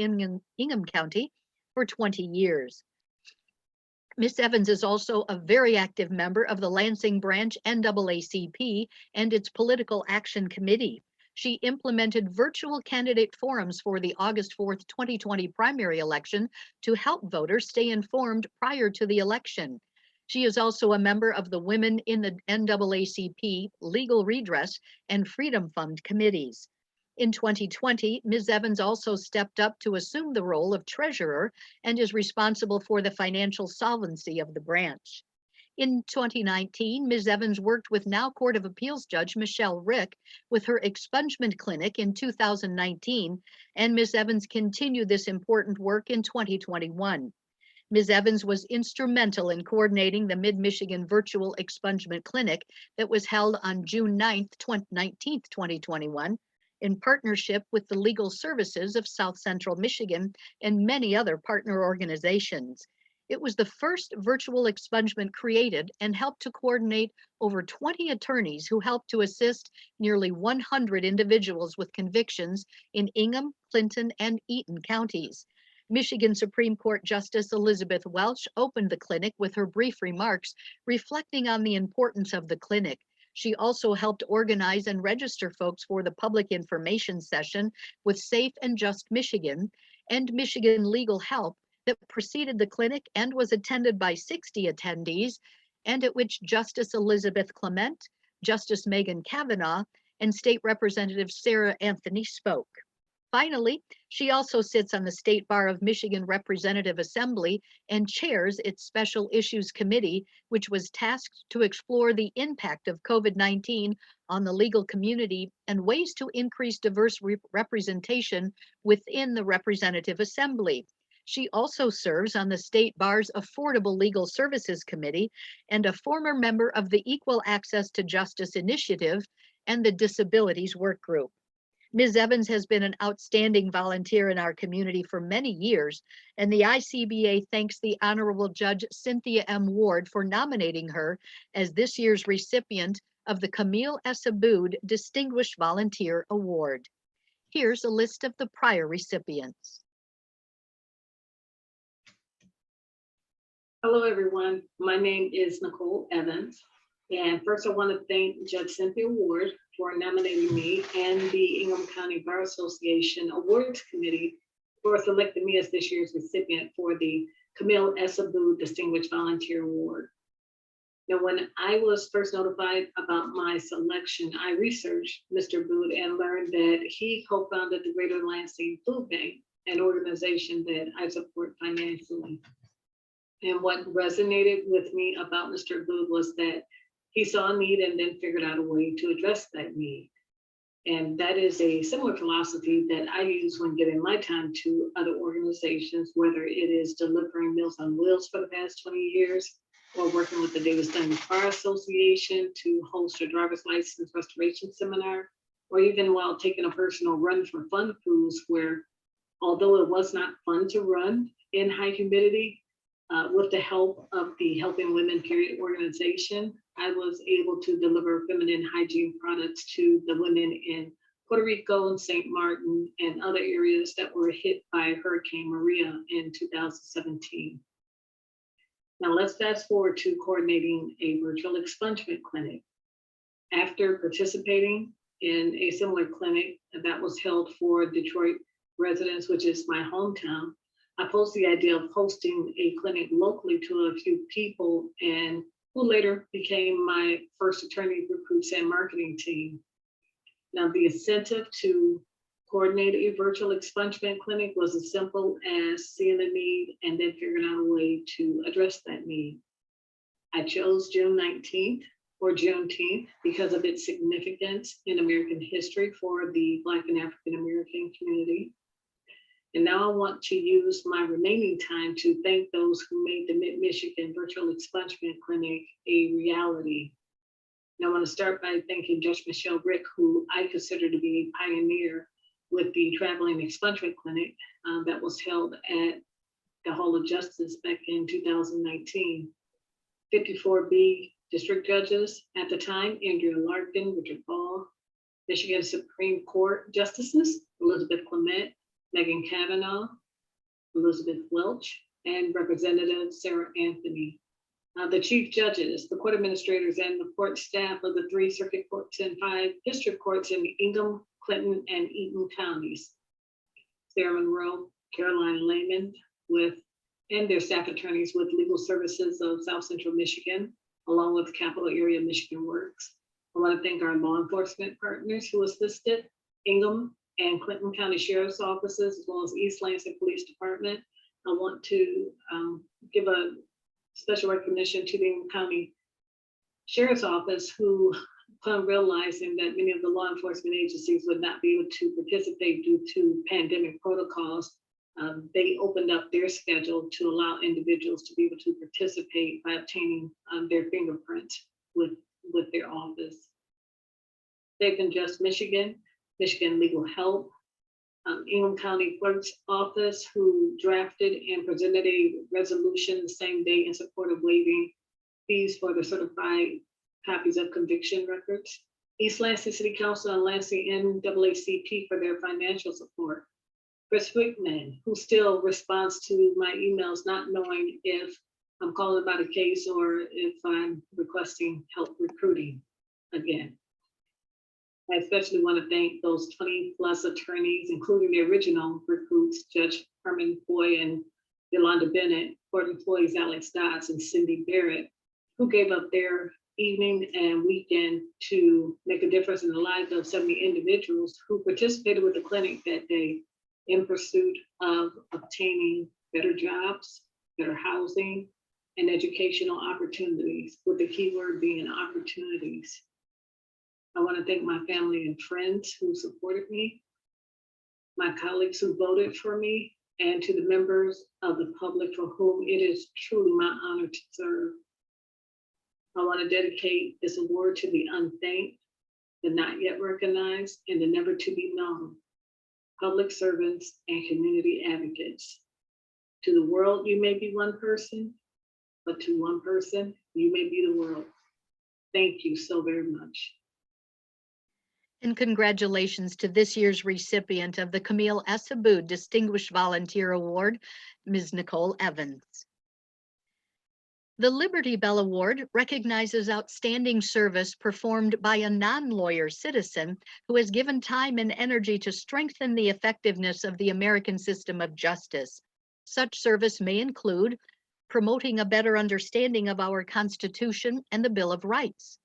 Ingham County for 20 years. Ms. Evans is also a very active member of the Lansing Branch NAACP and its Political Action Committee. She implemented virtual candidate forums for the August 4th, 2020 primary election to help voters stay informed prior to the election. She is also a member of the Women in the NAACP Legal Redress and Freedom Fund committees. In 2020, Ms. Evans also stepped up to assume the role of treasurer and is responsible for the financial solvency of the branch. In 2019, Ms. Evans worked with now Court of Appeals Judge Michelle Rick with her expungement clinic in 2019, and Ms. Evans continued this important work in 2021. Ms. Evans was instrumental in coordinating the Mid-Michigan Virtual Expungement Clinic that was held on June 19th, 2021, in partnership with the Legal Services of South Central Michigan and many other partner organizations. It was the first virtual expungement created and helped to coordinate over 20 attorneys who helped to assist nearly 100 individuals with convictions in Ingham, Clinton, and Eaton counties. Michigan Supreme Court Justice Elizabeth Welch opened the clinic with her brief remarks reflecting on the importance of the clinic. She also helped organize and register folks for the public information session with Safe and Just Michigan and Michigan Legal Help that preceded the clinic and was attended by 60 attendees, and at which Justice Elizabeth Clement, Justice Megan Kavanaugh, and State Representative Sarah Anthony spoke. Finally, she also sits on the State Bar of Michigan Representative Assembly and chairs its Special Issues Committee, which was tasked to explore the impact of COVID-19 on the legal community and ways to increase diverse representation within the Representative Assembly. She also serves on the State Bar's Affordable Legal Services Committee and a former member of the Equal Access to Justice Initiative and the Disabilities Work Group. Ms. Evans has been an outstanding volunteer in our community for many years, and the ICBA thanks the Honorable Judge Cynthia M. Ward for nominating her as this year's recipient of the Camille S. Abood Distinguished Volunteer Award. Here's a list of the prior recipients. Hello, everyone. My name is Nicole Evans. And first, I want to thank Judge Cynthia Ward for nominating me and the Ingham County Bar Association Awards Committee for selecting me as this year's recipient for the Camille S. Abood Distinguished Volunteer Award. Now, when I was first notified about my selection, I researched Mr. Abood and learned that he co-founded the Greater Lansing Food Bank, an organization that I support financially. And what resonated with me about Mr. Abood was that he saw a need and then figured out a way to address that need. And that is a similar philosophy that I use when giving my time to other organizations, whether it is delivering Meals on Wheels for the past 20 years, or working with the Davis-Dunn Bar Association to host a driver's license restoration seminar, or even while taking a personal run for fun cruise, where although it was not fun to run in high humidity, with the help of the Helping Women Period organization, I was able to deliver feminine hygiene products to the women in Puerto Rico and St. Martin and other areas that were hit by Hurricane Maria in 2017. Now let's fast forward to coordinating a virtual expungement clinic. After participating in a similar clinic that was held for Detroit residents, which is my hometown, I posed the idea of hosting a clinic locally to a few people, and who later became my first attorney recruits and marketing team. Now, the incentive to coordinate a virtual expungement clinic was as simple as seeing a need and then figuring out a way to address that need. I chose June 19th or Juneteenth because of its significance in American history for the Black and African American community. And now I want to use my remaining time to thank those who made the Mid-Michigan Virtual Expungement Clinic a reality. And I want to start by thanking Judge Michelle Rick, who I consider to be a pioneer with the Traveling Expungement Clinic that was held at the Hall of Justice back in 2019. 54B district judges at the time, Andrea Larkin, Richard Ball, Michigan Supreme Court Justices, Elizabeth Clement, Megan Kavanaugh, Elizabeth Welch, and Representative Sarah Anthony. The chief judges, the court administrators, and the court staff of the 3 circuit courts and 5 district courts in Ingham, Clinton, and Eaton counties. Sarah Monroe, Caroline Lehman, and their staff attorneys with Legal Services of South Central Michigan, along with Capital Area Michigan Works. I want to thank our law enforcement partners who assisted, Ingham and Clinton County Sheriff's Offices, as well as East Lansing Police Department. I want to give a special recognition to the Ingham County Sheriff's Office, who, upon realizing that many of the law enforcement agencies would not be able to participate due to pandemic protocols, they opened up their schedule to allow individuals to be able to participate by obtaining their fingerprints with their office. Safe and Just Michigan, Michigan Legal Help, Ingham County Clerk's Office, who drafted and presented a resolution the same day in support of waiving fees for the certified copies of conviction records. East Lansing City Council and Lansing NAACP for their financial support. Chris Wickman, who still responds to my emails, not knowing if I'm calling about a case or if I'm requesting help recruiting again. I especially want to thank those 20+ attorneys, including the original recruits, Judge Herman Foy and Yolanda Bennett, court employees Alex Dodds and Cindy Barrett, who gave up their evening and weekend to make a difference in the lives of 70 individuals who participated with the clinic that day in pursuit of obtaining better jobs, better housing, and educational opportunities, with the key word being opportunities. I want to thank my family and friends who supported me, my colleagues who voted for me, and to the members of the public for whom it is truly my honor to serve. I want to dedicate this award to the unthanked, the not yet recognized, and the never to be known, public servants and community advocates. To the world, you may be one person, but to one person, you may be the world. Thank you so very much. And congratulations to this year's recipient of the Camille S. Abood Distinguished Volunteer Award, Ms. Nicole Evans. The Liberty Bell Award recognizes outstanding service performed by a non-lawyer citizen who has given time and energy to strengthen the effectiveness of the American system of justice. Such service may include promoting a better understanding of our Constitution and the Bill of Rights,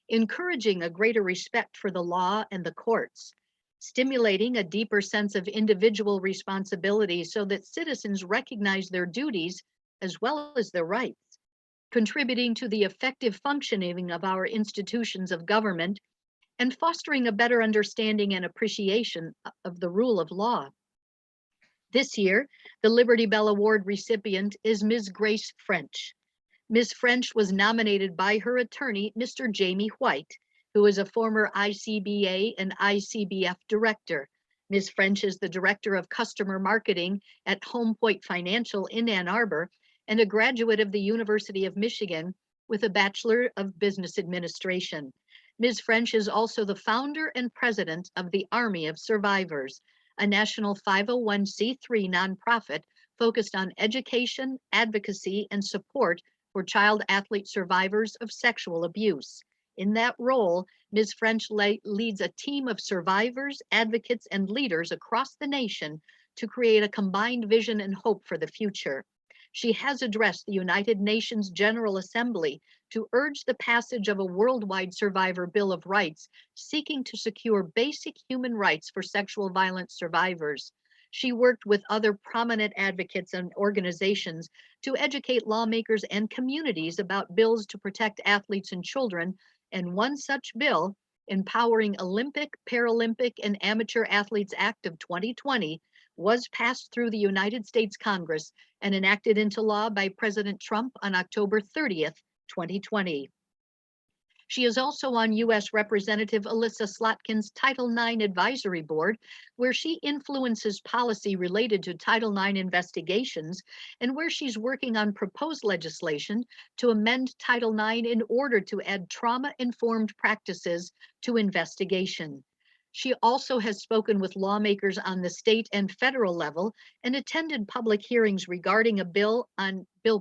encouraging a greater respect for the law and the courts, stimulating a deeper sense of individual responsibility so that citizens recognize their duties as well as their rights, contributing to the effective functioning of our institutions of government, and fostering a better understanding and appreciation of the rule of law. This year, the Liberty Bell Award recipient is Ms. Grace French. Ms. French was nominated by her attorney, Mr. Jamie White, who is a former ICBA and ICBF director. Ms. French is the Director of Customer Marketing at Home Point Financial in Ann Arbor and a graduate of the University of Michigan with a Bachelor of Business Administration. Ms. French is also the founder and president of the Army of Survivors, a national 501c3 nonprofit focused on education, advocacy, and support for child athlete survivors of sexual abuse. In that role, Ms. French leads a team of survivors, advocates, and leaders across the nation to create a combined vision and hope for the future. She has addressed the United Nations General Assembly to urge the passage of a worldwide survivor Bill of Rights, seeking to secure basic human rights for sexual violence survivors. She worked with other prominent advocates and organizations to educate lawmakers and communities about bills to protect athletes and children, and one such bill, Empowering Olympic, Paralympic, and Amateur Athletes Act of 2020, was passed through the United States Congress and enacted into law by President Trump on October 30th, 2020. She is also on U.S. Representative Alyssa Slotkin's Title IX Advisory Board, where she influences policy related to Title IX investigations and where she's working on proposed legislation to amend Title IX in order to add trauma-informed practices to investigation. She also has spoken with lawmakers on the state and federal level and attended public hearings regarding a bill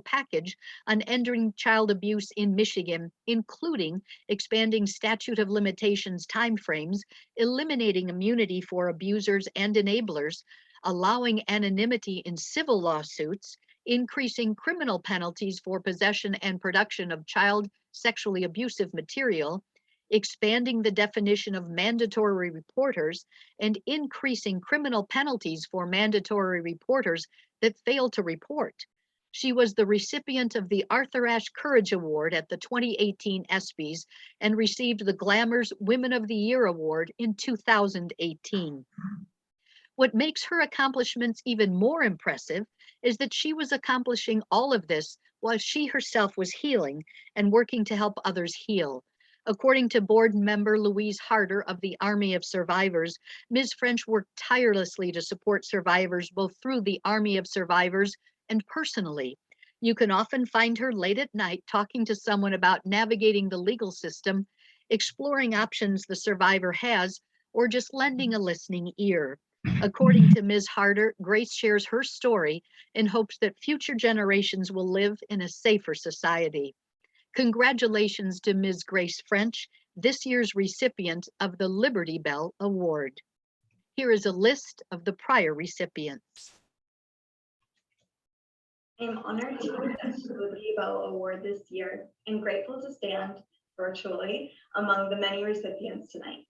package on ending child abuse in Michigan, including expanding statute of limitations timeframes, eliminating immunity for abusers and enablers, allowing anonymity in civil lawsuits, increasing criminal penalties for possession and production of child sexually abusive material, expanding the definition of mandatory reporters, and increasing criminal penalties for mandatory reporters that fail to report. She was the recipient of the Arthur Ashe Courage Award at the 2018 ESPYs and received the Glamour's Women of the Year Award in 2018. What makes her accomplishments even more impressive is that she was accomplishing all of this while she herself was healing and working to help others heal. According to board member Louise Harder of the Army of Survivors, Ms. French worked tirelessly to support survivors both through the Army of Survivors and personally. You can often find her late at night talking to someone about navigating the legal system, exploring options the survivor has, or just lending a listening ear. According to Ms. Harder, Grace shares her story in hopes that future generations will live in a safer society. Congratulations to Ms. Grace French, this year's recipient of the Liberty Bell Award. Here is a list of the prior recipients. I am honored to accept the Liberty Bell Award this year and grateful to stand virtually among the many recipients tonight.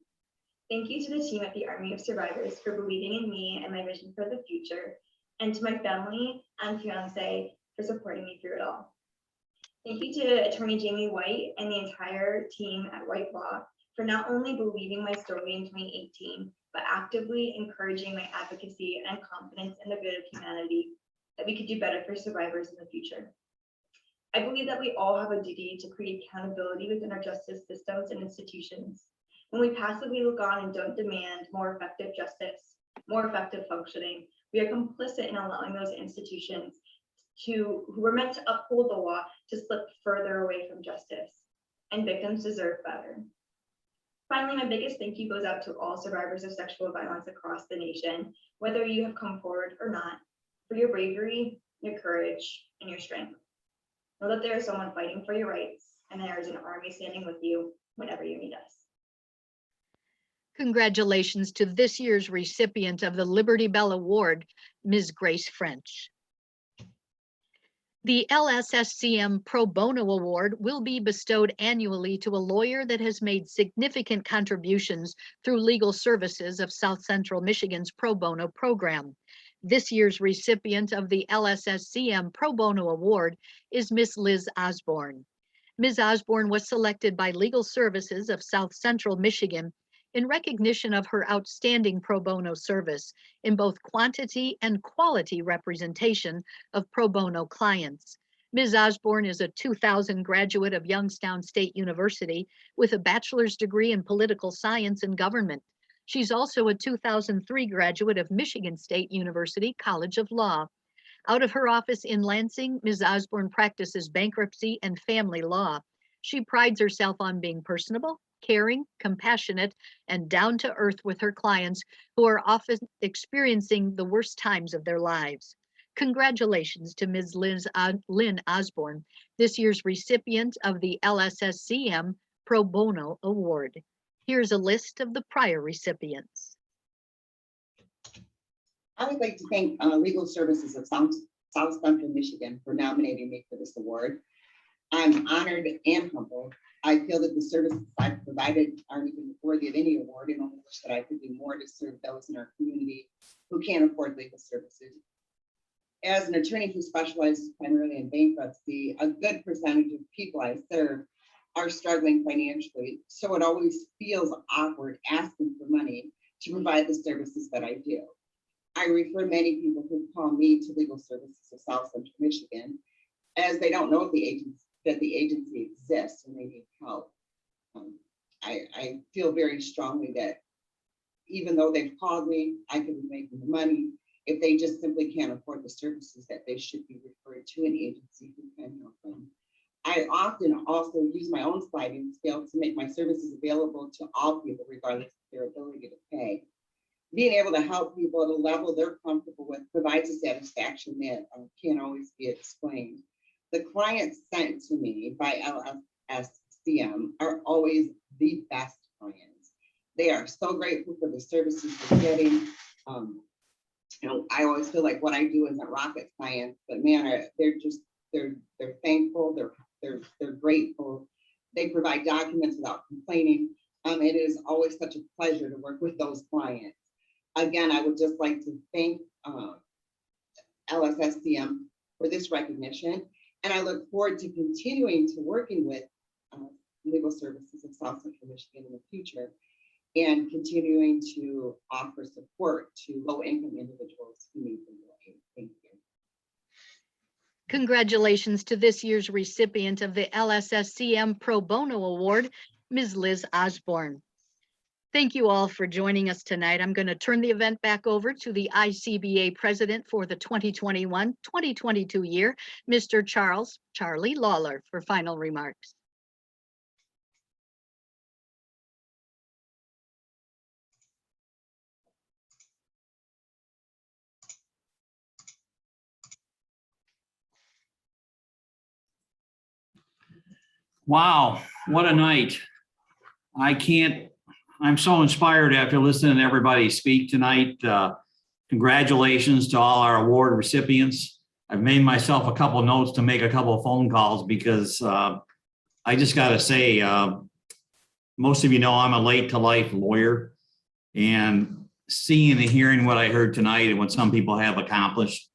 Thank you to the team at the Army of Survivors for believing in me and my vision for the future, and to my family and fiance for supporting me through it all. Thank you to Attorney Jamie White and the entire team at White Law for not only believing my story in 2018, but actively encouraging my advocacy and confidence in the good of humanity, that we could do better for survivors in the future. I believe that we all have a duty to create accountability within our justice systems and institutions. When we passively look on and don't demand more effective justice, more effective functioning, we are complicit in allowing those institutions who were meant to uphold the law to slip further away from justice, and victims deserve better. Finally, my biggest thank you goes out to all survivors of sexual violence across the nation, whether you have come forward or not, for your bravery, your courage, and your strength. Know that there is someone fighting for your rights, and there is an army standing with you whenever you need us. Congratulations to this year's recipient of the Liberty Bell Award, Ms. Grace French. The LSSCM Pro Bono Award will be bestowed annually to a lawyer that has made significant contributions through legal services of South Central Michigan's Pro Bono program. This year's recipient of the LSSCM Pro Bono Award is Ms. Liz Osborne. Ms. Osborne was selected by Legal Services of South Central Michigan in recognition of her outstanding pro bono service in both quantity and quality representation of pro bono clients. Ms. Osborne is a 2000 graduate of Youngstown State University with a bachelor's degree in political science and government. She's also a 2003 graduate of Michigan State University College of Law. Out of her office in Lansing, Ms. Osborne practices bankruptcy and family law. She prides herself on being personable, caring, compassionate, and down to earth with her clients who are often experiencing the worst times of their lives. Congratulations to Ms. Lynn Osborne, this year's recipient of the LSSCM Pro Bono Award. Here's a list of the prior recipients. I would like to thank Legal Services of South Central Michigan for nominating me for this award. I'm honored and humbled. I feel that the services I've provided aren't even worthy of any award, and only wish that I could do more to serve those in our community who can't afford legal services. As an attorney who specializes primarily in bankruptcy, a good percentage of people I serve are struggling financially, so it always feels awkward asking for money to provide the services that I do. I refer many people who call me to Legal Services of South Central Michigan, as they don't know that the agency exists and they need help. I feel very strongly that even though they've called me, I could be making the money. If they just simply can't afford the services, that they should be referred to an agency who can help them. I often also use my own sliding scale to make my services available to all people, regardless of their ability to pay. Being able to help people at a level they're comfortable with provides a satisfaction that can't always be explained. The clients sent to me by LSSCM are always the best clients. They are so grateful for the services they're getting. I always feel like what I do isn't rocket science, but man, they're thankful, they're grateful. They provide documents without complaining. It is always such a pleasure to work with those clients. Again, I would just like to thank LSSCM for this recognition, and I look forward to continuing to working with Legal Services of South Central Michigan in the future, and continuing to offer support to low-income individuals who need legal aid. Thank you. Congratulations to this year's recipient of the LSSCM Pro Bono Award, Ms. Liz Osborne. Thank you all for joining us tonight. I'm going to turn the event back over to the ICBA president for the 2021-2022 year, Mr. Charlie Lawler, for final remarks. Wow, what a night. I'm so inspired after listening to everybody speak tonight. Congratulations to all our award recipients. I've made myself a couple of notes to make a couple of phone calls because I I just got to say, most of you know I'm a late to life lawyer, and seeing and hearing what I heard tonight and what some people have accomplished,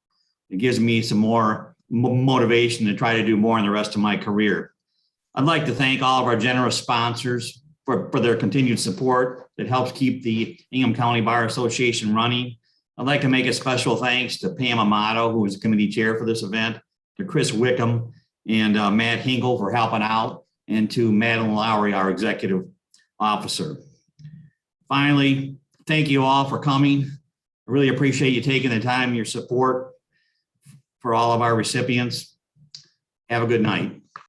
it gives me some more motivation to try to do more in the rest of my career. I'd like to thank all of our generous sponsors for their continued support that helps keep the Ingham County Bar Association running. I'd like to make a special thanks to Pam Amato, who was the committee chair for this event, to Chris Wickham and Matt Hinkle for helping out, and to Madeline Lowry, our executive officer. Finally, thank you all for coming. I really appreciate you taking the time, your support for all of our recipients. Have a good night.